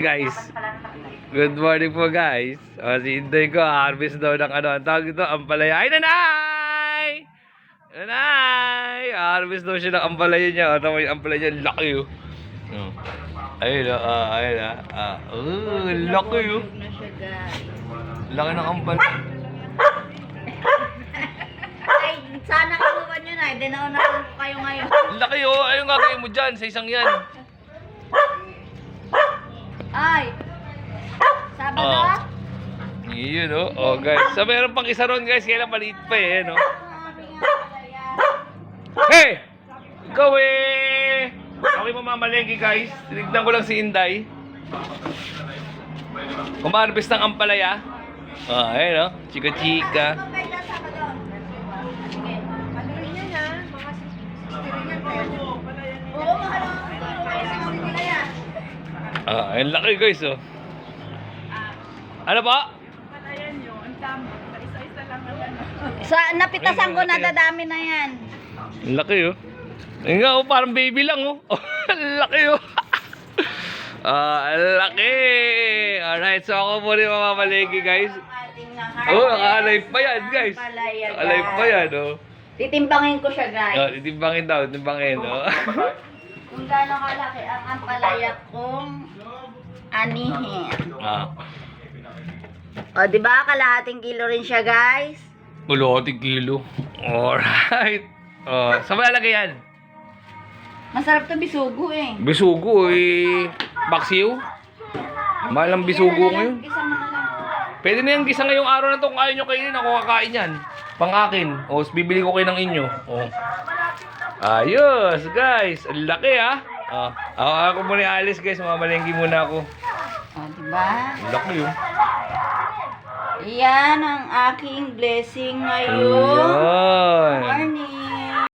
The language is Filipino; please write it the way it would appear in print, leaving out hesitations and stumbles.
Guys, good morning po guys. O, si Inday ko, harvest daw ng ano, ang tawag ito, ampalaya. Ay, nanay! Nanay! Harvest daw siya ng ampalaya niya. O, tama yung ampalaya niya, laki oh. Ayun na, ayun na. Laki oh. Laki ng ampalaya. Ay, sana kaluwan nyo na. Dinaunahan ko kayo ngayon. Laki oh, ayun nga kayo mo dyan, sa isang yan. Ay! Sabado? Yun oh. Oh guys, so meron pang isa ron guys, kailan maliit pa eh, no? Hey! Ikaw eh! Okay mamamalengke guys. Tinignan ko lang si Inday. Kumarbis ng ampalaya. Ayun oh. Chika-chika. Ayun laki guys oh. Ano ba? Sa napitasan ko, nadadami na yan. Ang laki oh. Ayun nga oh, parang baby lang oh. Ang laki oh. Ang laki. Alright, so ako muna yung mamamalengke guys. Oh, naka-alive pa yan guys. Naka-alive pa yan oh. Titimbangin ko siya guys. Oh, titimbangin daw, titimbangin oh. Kung gaano kalaki ang ampalaya kong anihin. O, di ba? Kalahating kilo rin siya, guys. Kalahating kilo. Alright. Oh, saan mo lalagay yan? Masarap to bisugo eh. Bisugo eh. Baksiw? Mahal ang bisugo ngayon. Isa mo na lang. Pwede na yung gisa ngayong araw na to kung ayaw nyo kainin. Ako kakain yan. Pang akin. O, bibili ko kayo ng inyo. O. Ayos, guys. Ang laki ah. Ako muna alis guys. Mamalengke muna ako. O, diba? Ang laki yun. Yan ang aking blessing ngayon. Ayan. Morning.